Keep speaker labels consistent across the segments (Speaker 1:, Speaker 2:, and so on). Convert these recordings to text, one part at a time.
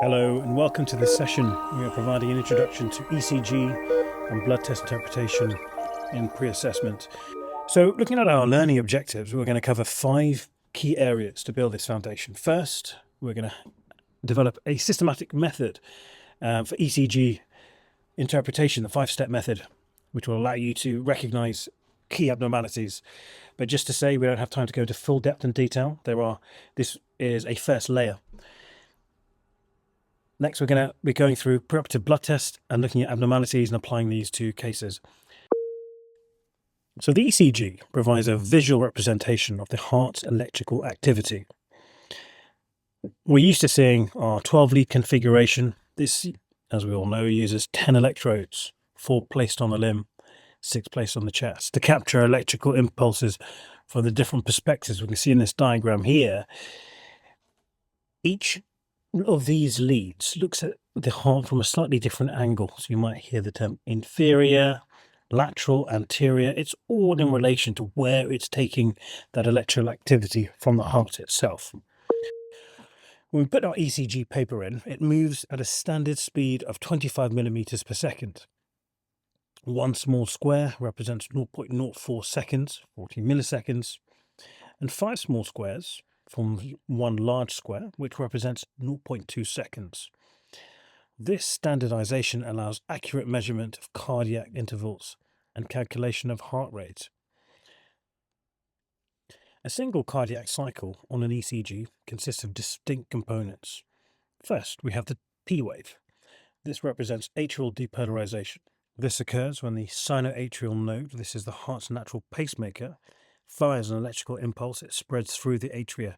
Speaker 1: Hello and welcome to this session. We are providing an introduction to ECG and blood test interpretation in pre-assessment. So looking at our learning objectives, we're going to cover 5 key areas to build this foundation. First, we're going to develop a systematic method for ECG interpretation, the 5-step method, which will allow you to recognize key abnormalities. But just to say, we don't have time to go into full depth and detail. This is a first layer. Next, we're going to be going through preoperative blood tests and looking at abnormalities and applying these to cases. So the ECG provides a visual representation of the heart's electrical activity. We're used to seeing our 12-lead configuration. This, as we all know, uses 10 electrodes, 4 placed on the limb, 6 placed on the chest, to capture electrical impulses from the different perspectives. We can see in this diagram here, each of these leads looks at the heart from a slightly different angle. So you might hear the term inferior, lateral, anterior. It's all in relation to where it's taking that electrical activity from the heart itself. When we put our ECG paper in, it moves at a standard speed of 25 millimeters per second. 1 small square represents 0.04 seconds, 40 milliseconds, and 5 small squares from 1 large square, which represents 0.2 seconds. This standardization allows accurate measurement of cardiac intervals and calculation of heart rate. A single cardiac cycle on an ECG consists of distinct components. First, we have the P wave. This represents atrial depolarization. This occurs when the sinoatrial node, this is the heart's natural pacemaker, fires an electrical impulse. It spreads through the atria,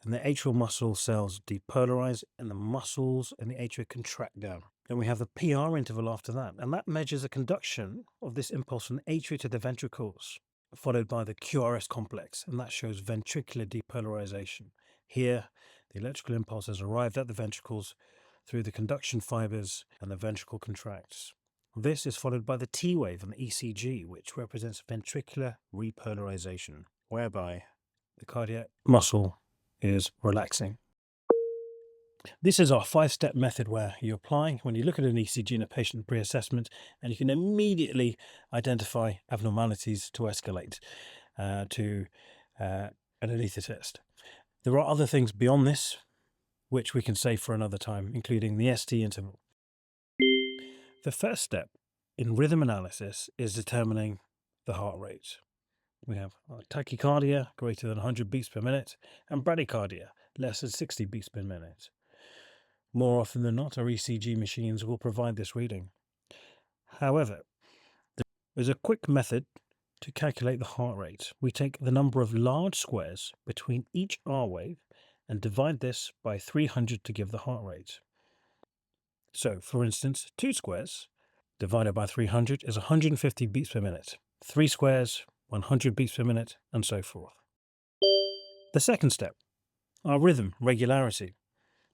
Speaker 1: and the atrial muscle cells depolarize, and the muscles and the atria contract down. Then we have the PR interval after that, and that measures the conduction of this impulse from the atria to the ventricles, followed by the QRS complex, and that shows ventricular depolarization. Here, the electrical impulse has arrived at the ventricles through the conduction fibers, and the ventricle contracts. This is followed by the T wave on the ECG, which represents ventricular repolarization, whereby the cardiac muscle is relaxing. This is our 5-step method where you apply when you look at an ECG in a patient pre-assessment, and you can immediately identify abnormalities to escalate to an anaesthetist. There are other things beyond this which we can save for another time, including the ST interval. The first step in rhythm analysis is determining the heart rate. We have tachycardia greater than 100 beats per minute and bradycardia less than 60 beats per minute. More often than not, our ECG machines will provide this reading. However, there's a quick method to calculate the heart rate. We take the number of large squares between each R wave and divide this by 300 to give the heart rate. So, for instance, 2 squares divided by 300 is 150 beats per minute. 3 squares, 100 beats per minute, and so forth. The second step, our rhythm regularity.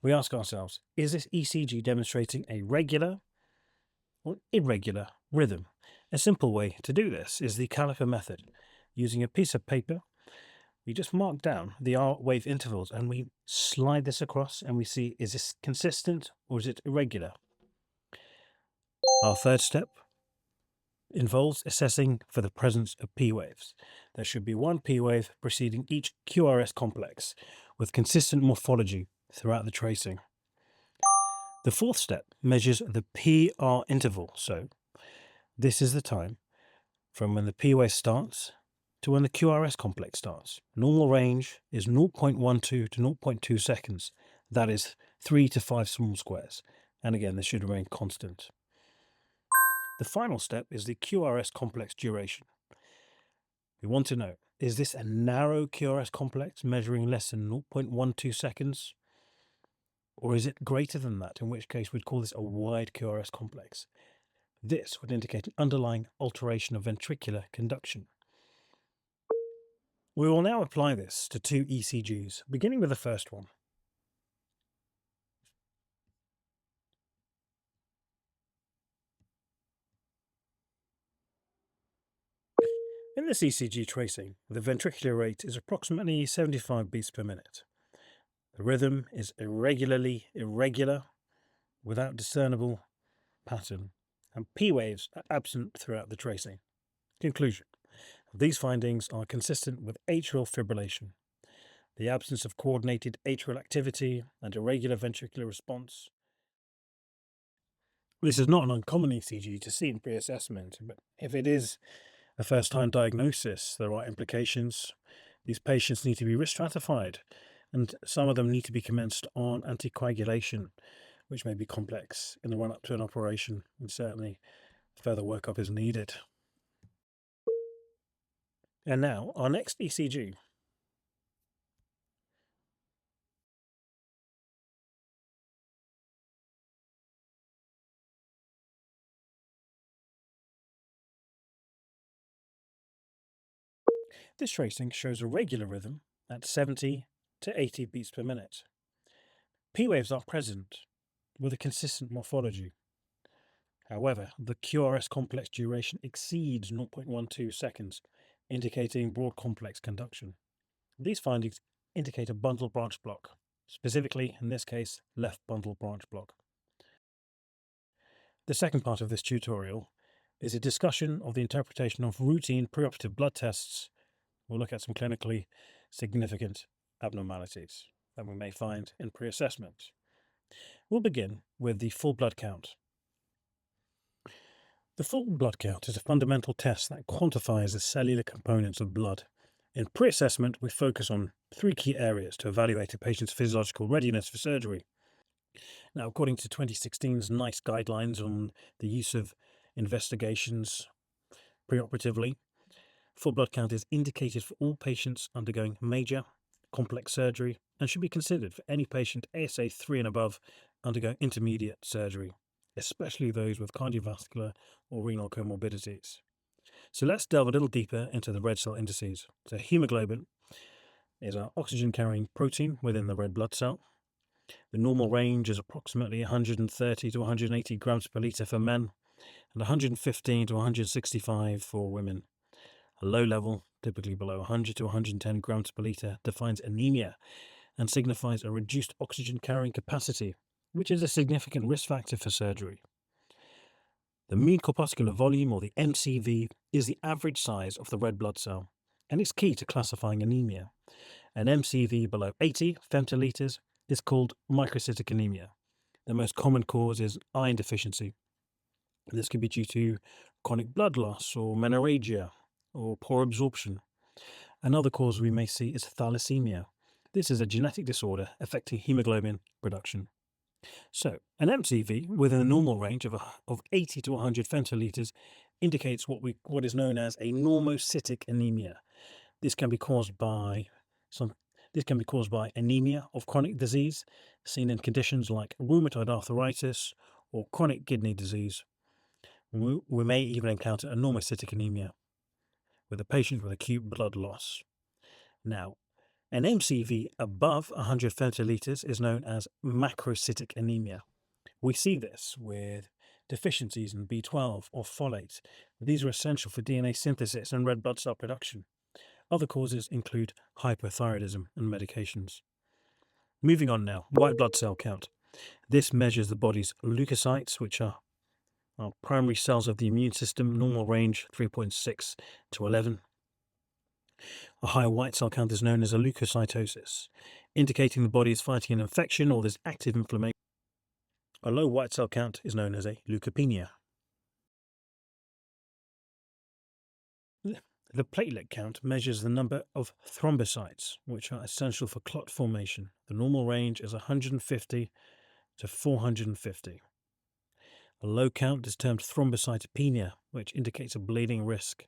Speaker 1: We ask ourselves, is this ECG demonstrating a regular or irregular rhythm? A simple way to do this is the caliper method. Using a piece of paper, we just mark down the R wave intervals and we slide this across, and we see, is this consistent or is it irregular? Our third step involves assessing for the presence of P waves. There should be 1 P wave preceding each QRS complex with consistent morphology throughout the tracing. The fourth step measures the PR interval. So this is the time from when the P wave starts to when the QRS complex starts. Normal range is 0.12 to 0.2 seconds. That is 3 to 5 small squares. And again, this should remain constant. The final step is the QRS complex duration. We want to know, is this a narrow QRS complex measuring less than 0.12 seconds? Or is it greater than that, in which case we'd call this a wide QRS complex? This would indicate an underlying alteration of ventricular conduction. We will now apply this to 2 ECGs, beginning with the first one. In this ECG tracing, the ventricular rate is approximately 75 beats per minute. The rhythm is irregular, without discernible pattern, and P waves are absent throughout the tracing. Conclusion. These findings are consistent with atrial fibrillation, the absence of coordinated atrial activity and irregular ventricular response. This is not an uncommon ECG to see in pre-assessment, but if it is a first-time diagnosis, there are implications. These patients need to be risk stratified, and some of them need to be commenced on anticoagulation, which may be complex in the run-up to an operation, and certainly further workup is needed. And now, our next ECG. This tracing shows a regular rhythm at 70 to 80 beats per minute. P waves are present with a consistent morphology. However, the QRS complex duration exceeds 0.12 seconds, indicating broad complex conduction. These findings indicate a bundle branch block, specifically, in this case, left bundle branch block. The second part of this tutorial is a discussion of the interpretation of routine preoperative blood tests. We'll look at some clinically significant abnormalities that we may find in pre-assessment. We'll begin with the full blood count. The full blood count is a fundamental test that quantifies the cellular components of blood. In pre-assessment, we focus on three key areas to evaluate a patient's physiological readiness for surgery. Now, according to 2016's NICE guidelines on the use of investigations preoperatively, full blood count is indicated for all patients undergoing major complex surgery and should be considered for any patient ASA 3 and above undergoing intermediate surgery, especially those with cardiovascular or renal comorbidities. So let's delve a little deeper into the red cell indices. So hemoglobin is our oxygen-carrying protein within the red blood cell. The normal range is approximately 130 to 180 grams per litre for men and 115 to 165 for women. A low level, typically below 100 to 110 grams per litre, defines anemia and signifies a reduced oxygen carrying capacity, which is a significant risk factor for surgery. The mean corpuscular volume, or the MCV, is the average size of the red blood cell and is key to classifying anemia. An MCV below 80 femtoliters is called microcytic anemia. The most common cause is iron deficiency. This can be due to chronic blood loss or menorrhagia or poor absorption. Another cause we may see is thalassemia. This is a genetic disorder affecting hemoglobin production. So, an MCV within the normal range of 80 to 100 femtoliters indicates what is known as a normocytic anemia. This can be caused by anemia of chronic disease, seen in conditions like rheumatoid arthritis or chronic kidney disease. We may even encounter a normocytic anemia with a patient with acute blood loss. Now, an MCV above 100 femtoliters is known as macrocytic anemia. We see this with deficiencies in B12 or folate. These are essential for DNA synthesis and red blood cell production. Other causes include hypothyroidism and medications. Moving on now, white blood cell count. This measures the body's leukocytes, which are primary cells of the immune system, normal range 3.6 to 11. A high white cell count is known as a leukocytosis, indicating the body is fighting an infection or there's active inflammation. A low white cell count is known as a leukopenia. The platelet count measures the number of thrombocytes, which are essential for clot formation. The normal range is 150 to 450. A low count is termed thrombocytopenia, which indicates a bleeding risk.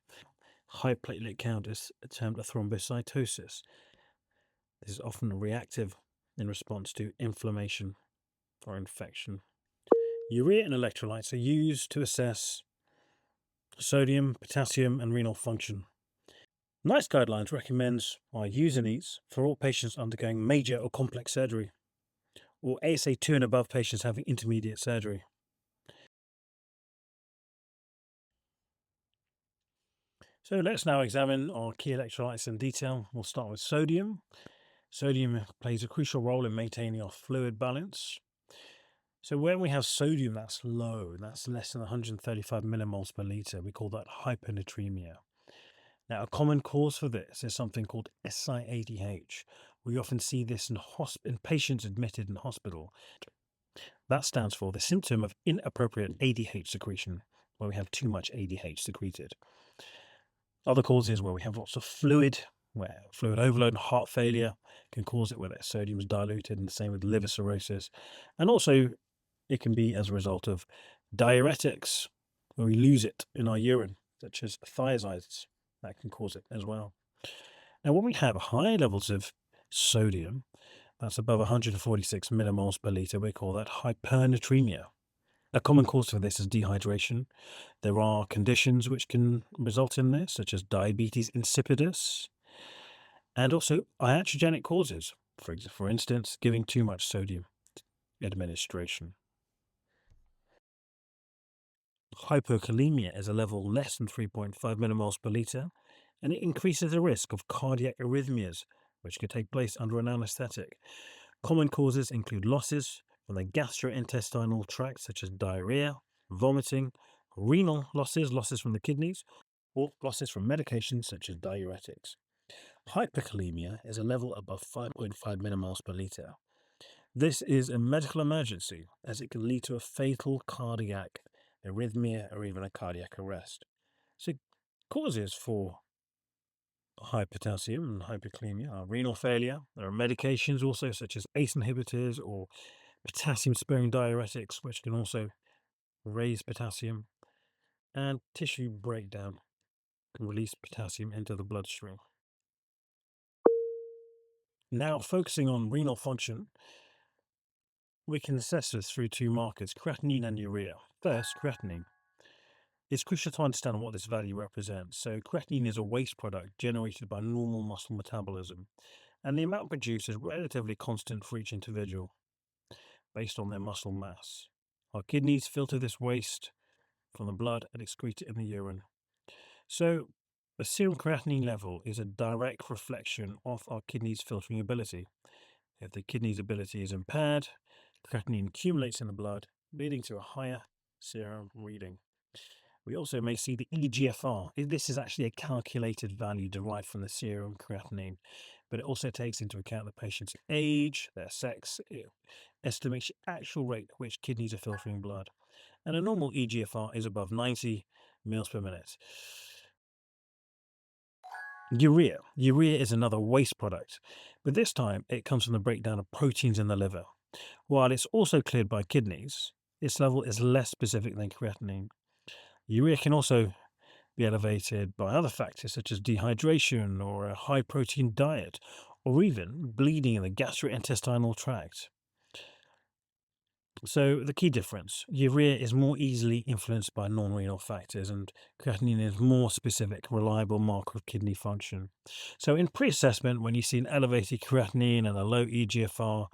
Speaker 1: High platelet count is termed a thrombocytosis. This is often reactive in response to inflammation or infection. Urea and electrolytes are used to assess sodium, potassium, and renal function. NICE guidelines recommends using these for all patients undergoing major or complex surgery, or ASA 2 and above patients having intermediate surgery. So let's now examine our key electrolytes in detail. We'll start with sodium. Sodium plays a crucial role in maintaining our fluid balance. So when we have sodium that's low, that's less than 135 millimoles per liter, we call that hyponatremia. Now, a common cause for this is something called SIADH. We often see this in patients admitted in hospital. That stands for the symptom of inappropriate ADH secretion, where we have too much ADH secreted. Other causes where we have lots of fluid, where fluid overload and heart failure can cause it, where that sodium is diluted, and the same with liver cirrhosis. And also, it can be as a result of diuretics, where we lose it in our urine, such as thiazides. That can cause it as well. Now, when we have high levels of sodium, that's above 146 millimoles per liter, we call that hypernatremia. A common cause for this is dehydration. There are conditions which can result in this, such as diabetes insipidus, and also iatrogenic causes, for instance, giving too much sodium administration. Hypokalemia is a level less than 3.5 millimoles per liter, and it increases the risk of cardiac arrhythmias, which could take place under an anesthetic. Common causes include losses from the gastrointestinal tract, such as diarrhea, vomiting, renal losses from the kidneys, or losses from medications such as diuretics. Hyperkalemia is a level above 5.5 millimoles per liter. This is a medical emergency, as it can lead to a fatal cardiac arrhythmia or even a cardiac arrest. So, causes for high potassium and hyperkalemia are renal failure. There are medications also, such as ACE inhibitors or potassium-sparing diuretics, which can also raise potassium, and tissue breakdown can release potassium into the bloodstream. Now, focusing on renal function, we can assess this through two markers, creatinine and urea. First, creatinine. It's crucial to understand what this value represents. So, creatinine is a waste product generated by normal muscle metabolism, and the amount produced is relatively constant for each individual based on their muscle mass. Our kidneys filter this waste from the blood and excrete it in the urine. So, the serum creatinine level is a direct reflection of our kidneys' filtering ability. If the kidney's ability is impaired, creatinine accumulates in the blood, leading to a higher serum reading. We also may see the eGFR. This is actually a calculated value derived from the serum creatinine, but it also takes into account the patient's age, their sex. It estimates the actual rate at which kidneys are filtering blood. And a normal eGFR is above 90 mils per minute. Urea. Urea is another waste product, but this time it comes from the breakdown of proteins in the liver. While it's also cleared by kidneys, its level is less specific than creatinine. Urea can also be elevated by other factors such as dehydration or a high protein diet, or even bleeding in the gastrointestinal tract. So the key difference, urea is more easily influenced by non-renal factors, and creatinine is more specific, reliable marker of kidney function. So in pre-assessment, when you see an elevated creatinine and a low eGFR,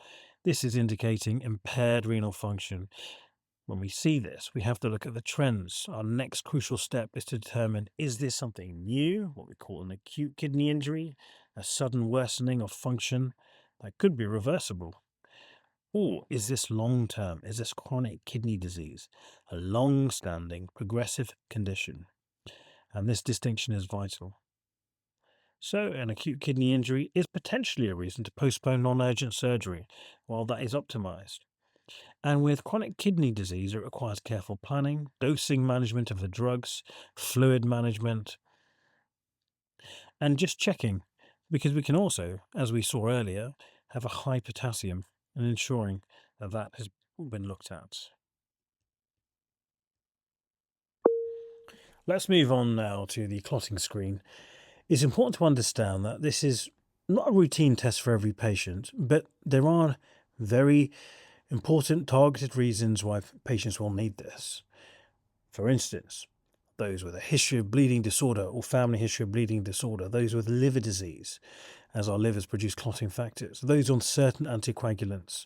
Speaker 1: this is indicating impaired renal function. When we see this, we have to look at the trends. Our next crucial step is to determine, is this something new, what we call an acute kidney injury, a sudden worsening of function that could be reversible? Or is this long-term? Is this chronic kidney disease, a long-standing progressive condition? And this distinction is vital. So, an acute kidney injury is potentially a reason to postpone non-urgent surgery while that is optimized. And with chronic kidney disease, it requires careful planning, dosing management of the drugs, fluid management, and just checking, because we can also, as we saw earlier, have a high potassium, and ensuring that that has been looked at. Let's move on now to the clotting screen. It's important to understand that this is not a routine test for every patient, but there are very important targeted reasons why patients will need this. For instance, those with a history of bleeding disorder or family history of bleeding disorder, those with liver disease, as our livers produce clotting factors, those on certain anticoagulants,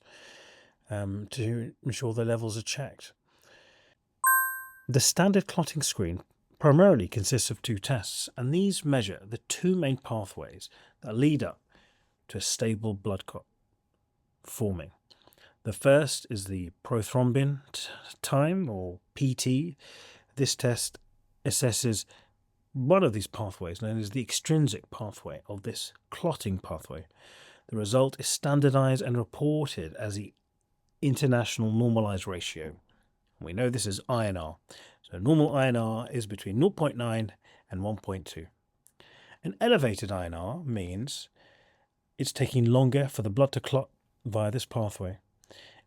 Speaker 1: to ensure their levels are checked. The standard clotting screen primarily consists of two tests, and these measure the two main pathways that lead up to a stable blood clot forming. The first is the prothrombin time, or PT. This test assesses one of these pathways, known as the extrinsic pathway of this clotting pathway. The result is standardized and reported as the international normalized ratio. We know this is INR. So normal INR is between 0.9 and 1.2. An elevated INR means it's taking longer for the blood to clot via this pathway.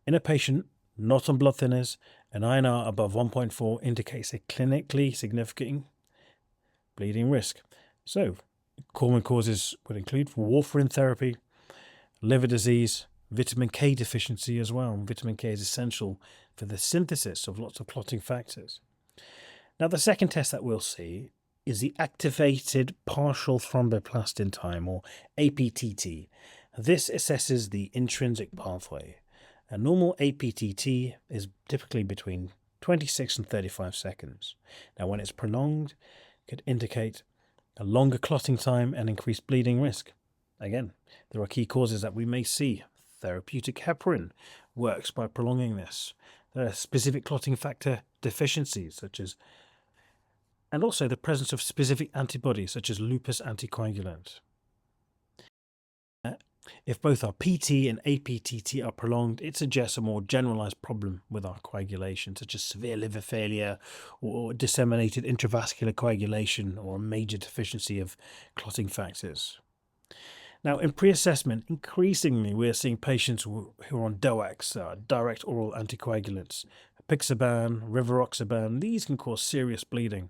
Speaker 1: In a patient not on blood thinners, an INR above 1.4 indicates a clinically significant bleeding risk. So, common causes would include warfarin therapy, liver disease, vitamin K deficiency as well. Vitamin K is essential for the synthesis of lots of clotting factors. Now, the second test that we'll see is the activated partial thromboplastin time, or APTT. This assesses the intrinsic pathway. A normal APTT is typically between 26 and 35 seconds. Now, when it's prolonged, it could indicate a longer clotting time and increased bleeding risk. Again, there are key causes that we may see. Therapeutic heparin works by prolonging this. There are specific clotting factor deficiencies, and also the presence of specific antibodies, such as lupus anticoagulant. If both our PT and APTT are prolonged, it suggests a more generalized problem with our coagulation, such as severe liver failure or disseminated intravascular coagulation, or a major deficiency of clotting factors. Now, in pre-assessment, increasingly we're seeing patients who are on DOACs, direct oral anticoagulants, apixaban, rivaroxaban. These can cause serious bleeding,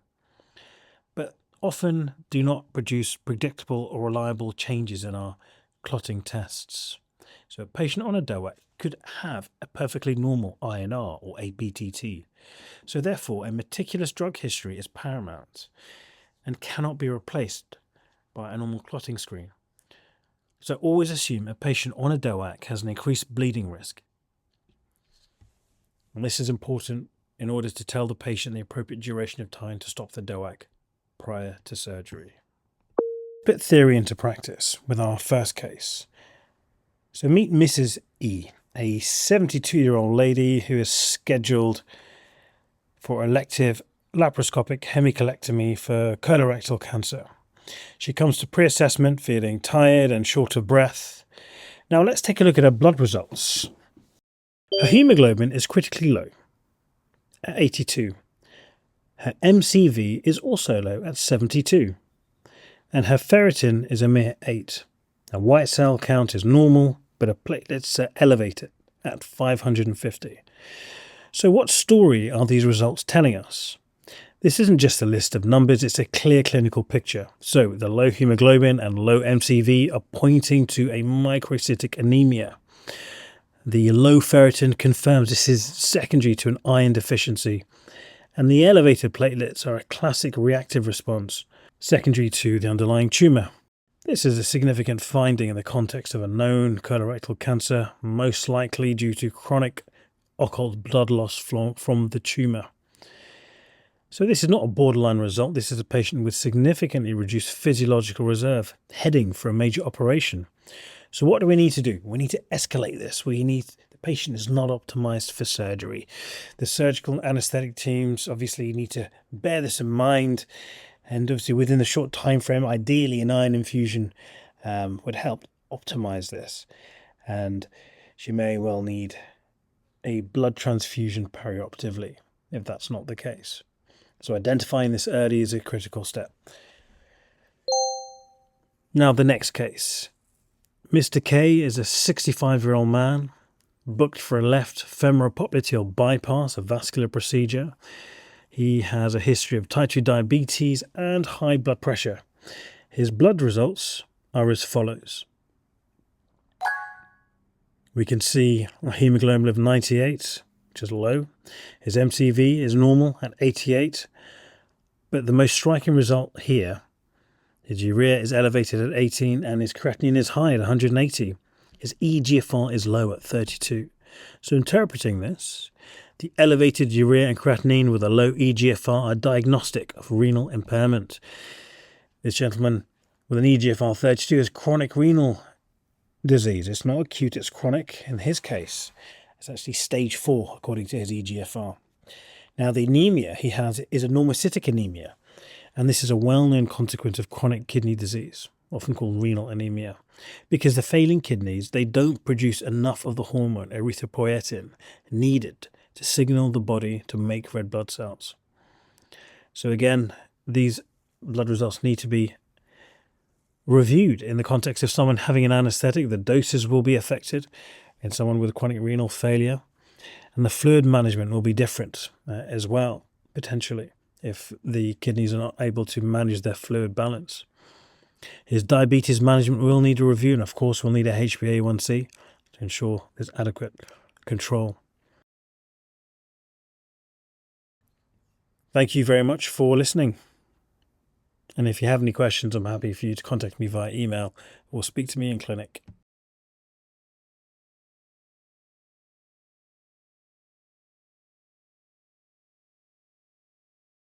Speaker 1: but often do not produce predictable or reliable changes in our clotting tests. So a patient on a DOAC could have a perfectly normal INR or APTT. So therefore, a meticulous drug history is paramount and cannot be replaced by a normal clotting screen. So always assume a patient on a DOAC has an increased bleeding risk. And this is important in order to tell the patient the appropriate duration of time to stop the DOAC prior to surgery. Put theory into practice with our first case. So meet Mrs. E, a 72-year-old lady who is scheduled for elective laparoscopic hemicolectomy for colorectal cancer. She comes to pre-assessment feeling tired and short of breath. Now let's take a look at her blood results. Her hemoglobin is critically low at 82. Her MCV is also low at 72. And her ferritin is a mere 8. Her white cell count is normal, but her platelets are elevated at 550. So what story are these results telling us? This isn't just a list of numbers, it's a clear clinical picture. So the low hemoglobin and low MCV are pointing to a microcytic anemia. The low ferritin confirms this is secondary to an iron deficiency. And the elevated platelets are a classic reactive response secondary to the underlying tumour. This is a significant finding in the context of a known colorectal cancer, most likely due to chronic occult blood loss from the tumour. So this is not a borderline result, this is a patient with significantly reduced physiological reserve, heading for a major operation. So what do we need to do? We need to escalate this. The patient is not optimized for surgery. The surgical anaesthetic teams obviously need to bear this in mind. And obviously within the short time frame, ideally an iron infusion would help optimize this. And she may well need a blood transfusion perioperatively, if that's not the case. So identifying this early is a critical step. Now the next case. Mr. K is a 65-year-old man, booked for a left femoropopliteal bypass, a vascular procedure. He has a history of type 2 diabetes and high blood pressure. His blood results are as follows. We can see a hemoglobin of 98, which is low. His MCV is normal at 88. But the most striking result here, his urea is elevated at 18 and his creatinine is high at 180. His eGFR is low at 32. So interpreting this, the elevated urea and creatinine with a low eGFR are diagnostic of renal impairment. This gentleman with an eGFR 32 has chronic renal disease. It's not acute, it's chronic. In his case, it's actually stage 4, according to his EGFR. Now, the anemia he has is a normocytic anemia, and this is a well-known consequence of chronic kidney disease, often called renal anemia, because the failing kidneys, they don't produce enough of the hormone erythropoietin needed to signal the body to make red blood cells. So again, these blood results need to be reviewed in the context of someone having an anesthetic. The doses will be affected in someone with chronic renal failure, and the fluid management will be different as well, potentially, if the kidneys are not able to manage their fluid balance. His diabetes management will need a review, and of course we'll need a HbA1c to ensure there's adequate control. Thank you very much for listening. And if you have any questions, I'm happy for you to contact me via email or speak to me in clinic.